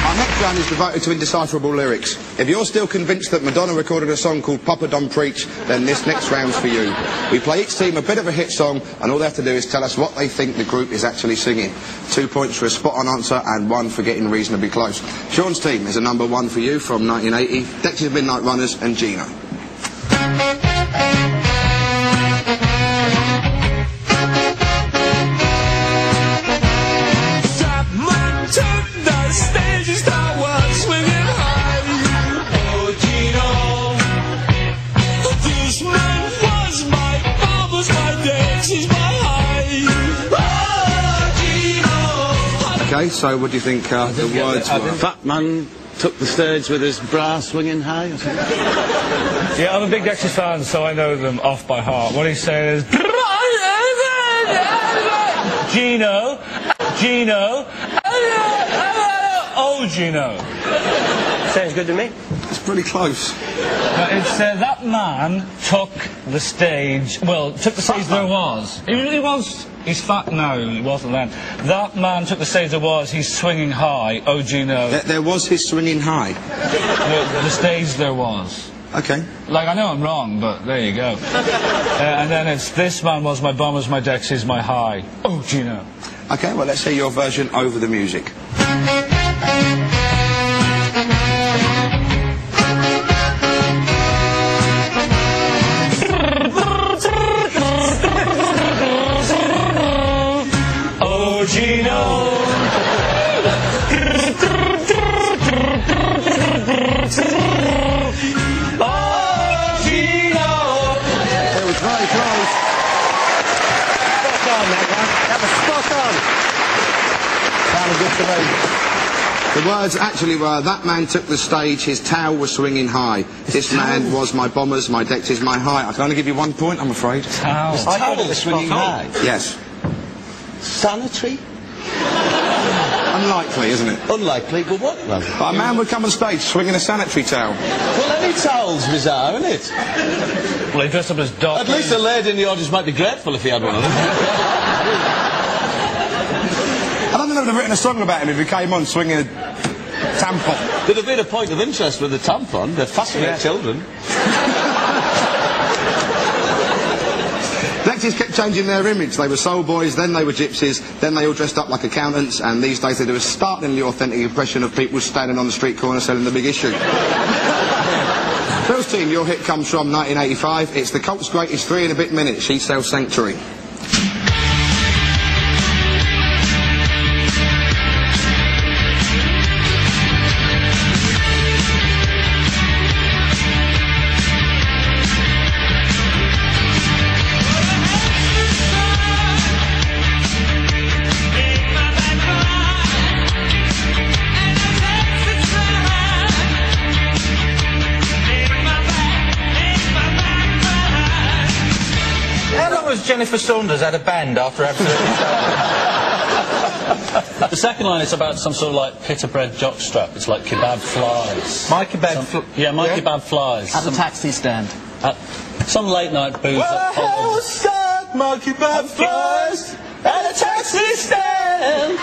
Our next round is devoted to indecipherable lyrics. If you're still convinced that Madonna recorded a song called Papa Don't Preach, then this next round's for you. We play each team a bit of a hit song, and all they have to do is tell us what they think the group is actually singing. 2 points for a spot-on answer, and 1 for getting reasonably close. Sean's team is a number 1 for you from 1980, Dexys Midnight Runners and Gino. Okay, so what do you think the words were? Fat man took the stage with his bra swinging high or something? Yeah, I'm a big Dexys fan, so I know them off by heart. What he's saying is... Gino, oh Gino. Sounds good to me. It's pretty close. It's that man took the stage. Well, took the stage there was. He was. He's fat now. He wasn't then. That man took the stage there was. He's swinging high. Oh Gino. There was his swinging high. The stage there was. Okay. Like, I know I'm wrong, but there you go. And then it's this man was my bombers, my Dexys, my high. Oh Gino. Okay, well, let's hear your version over the music. Oh Gino. The words actually were, that man took the stage, his towel was swinging high. This man was my bombers, my Dexys, my high. I can only give you 1 point, I'm afraid. Towel. His towel was swinging high? Yes. Sanitary? Unlikely, isn't it? Unlikely, but what? Well, But a man would come on stage swinging a sanitary towel. well, any towel's bizarre, isn't it? Well, he dressed up as Doc. At least a lady in the audience might be grateful if he had one of them. I don't know if they'd have written a song about him if he came on swinging a tampon. There'd have been a point of interest with the tampon. They fascinate children. Dexys kept changing their image. They were soul boys, then they were gypsies, then they all dressed up like accountants, and these days they do a startlingly authentic impression of people standing on the street corner selling the big issue. Phil's team, your hit comes from 1985. It's the Colt's greatest 3 and a bit minutes. She sells Sanctuary. Jennifer Saunders had a band after Absolutely. The second line is about some sort of like pita bread jockstrap. It's like kebab flies. My kebab kebab flies. At a taxi stand. At some late night booze. Well, stuck my kebab flies at a taxi stand.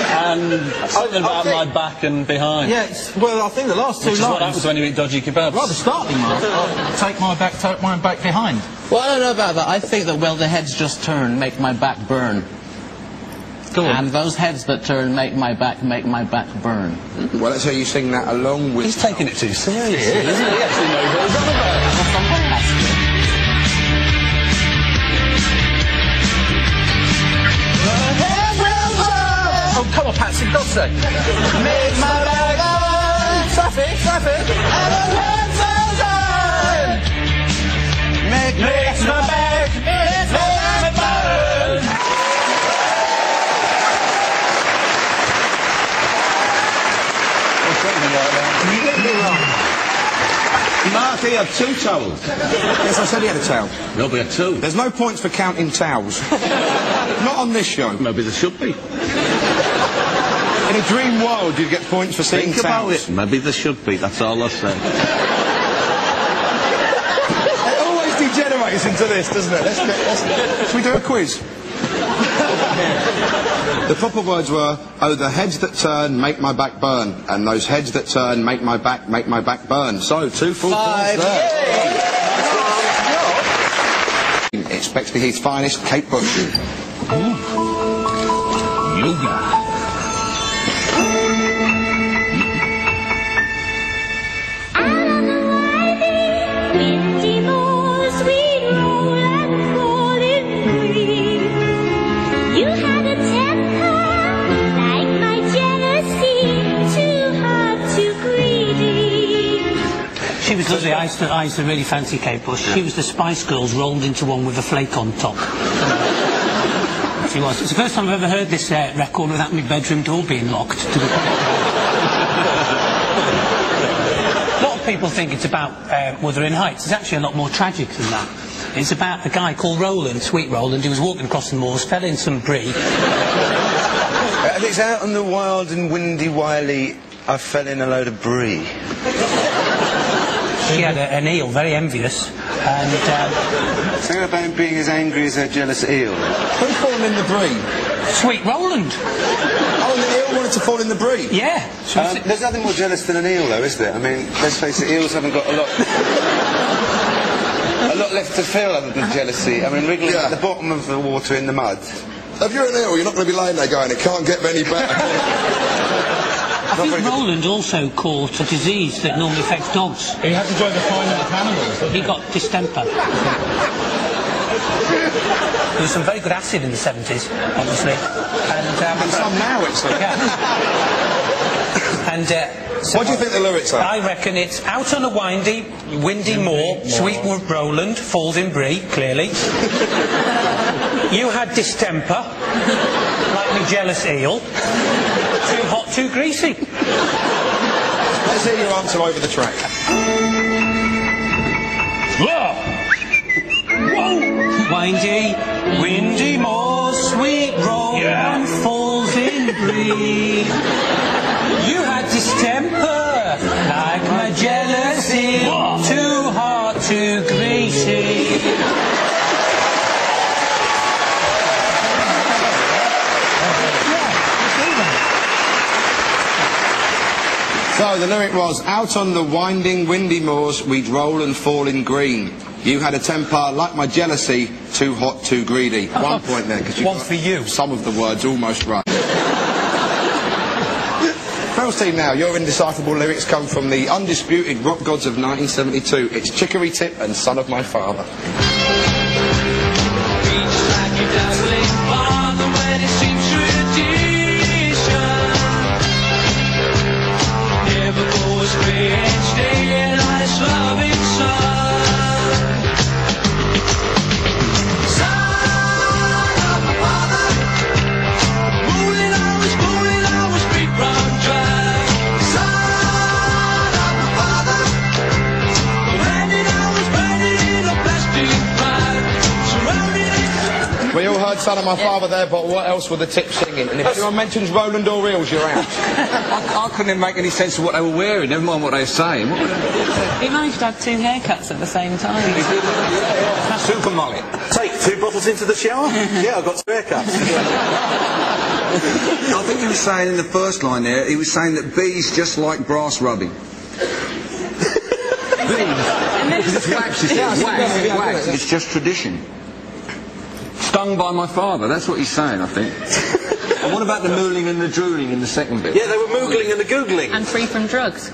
And something about my back and behind. Yeah, well, I think the last two Which is lines... what happens when you eat dodgy kebabs. Rather startling, Mark. Take my back behind. Well, I don't know about that. I think that, well, the heads just turn, make my back burn. Go on. And those heads that turn, make my back burn. Well, let's hear you sing that along with... He's taking it too seriously, isn't he? He actually knows what he's on about. Oh, come on, Patsy, God's sake. Make my back burn. Traffic. And the heads will turn. Makes my back burn. Mark, he had 2 towels. Yes, I said he had a towel. No, we had 2. There's no points for counting towels. Not on this show. Maybe there should be. In a dream world, you'd get points for seeing Think about towels. it. Maybe there should be. That's all I'll say. It always degenerates into this, doesn't it? Should we do a quiz? The proper words were, oh, the heads that turn make my back burn, and those heads that turn make my back burn. So, 2 full points there. It's Bexley Heath's finest, Kate Bush. Yoga. She was lovely. I used to really fancy Kate Bush. She was the Spice Girls rolled into one with a flake on top. She was. It's the first time I've ever heard this record without my bedroom door being locked. A lot of people think it's about Wuthering Heights. It's actually a lot more tragic than that. It's about a guy called Roland, Sweet Roland, who was walking across the moors, fell in some brie. And it's out on the wild and windy Wiley, I fell in a load of brie. She had an eel, very envious, and... Something about him being as angry as a jealous eel. Who's fallen in the brie? Sweet Roland! Oh, and the eel wanted to fall in the brie? Yeah. There's nothing more jealous than an eel, though, is there? I mean, let's face it, eels haven't got a lot left to feel other than jealousy. I mean, wriggling at the bottom of the water in the mud. If you're an eel, you're not going to be laying there going, it can't get any better. I think Roland also caught a disease that normally affects dogs. He had to join the final of animals. He got distemper. There was some very good acid in the 70s, obviously. And some now, it's like... Yeah. And... So what do you think the lyrics are? I reckon it's out on a windy moor, Sweet Roland falls in brie, clearly. You had distemper, like me jealous eel. Too hot, too greasy. Let's hear your answer over the track. Whoa! Windy moor, Sweet Roland falls in brie. You had distemper, like my jealous eel, too hot, too greasy. So the lyric was, out on the winding, windy moors, we'd roll and fall in green. You had a temper like my jealousy, too hot, too greedy. 1 point there, because you got for you. Some of the words almost right. Girls team now, your indecipherable lyrics come from the undisputed rock gods of 1972. It's Chicory Tip and Son of My Father. We all heard Son of My Father there, but what else were the tips singing? And if anyone mentions Roland or Eels, you're out. I couldn't make any sense of what they were wearing, never mind what they were saying. He managed to have 2 haircuts at the same time. Super mullet. Take 2 bottles into the shower? Yeah, I've got 2 haircuts. I think he was saying in the first line there, he was saying that bees just like brass rubbing. Bees? It's wax, it's wax. It's just tradition. Stung by my father, that's what he's saying, I think. And what about the mooling and the drooling in the second bit? Yeah, they were moogling and the googling. And free from drugs.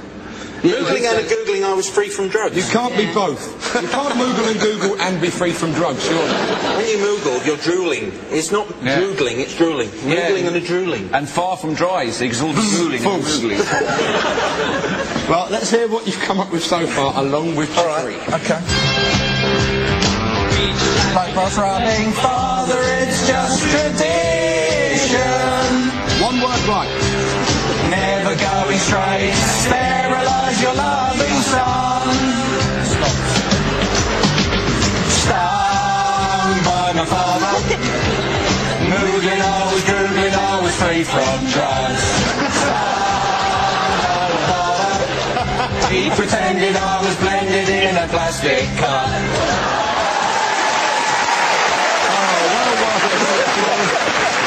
Moogling and the googling, I was free from drugs. You can't be both. You can't moogle and Google and be free from drugs, surely. When you moogle, you're drooling. It's not googling, it's drooling. Moogling and a drooling. And far from dry, you see, because all the mooling and googling. Well, let's hear what you've come up with so far, along with Chicory. All right, okay. Like brass rubbing, father, it's just tradition. 1 word right. Never going straight, sterilise your loving son. Stung by my father, moving always, googling always, free from drugs. He pretended I was blended in a plastic cup.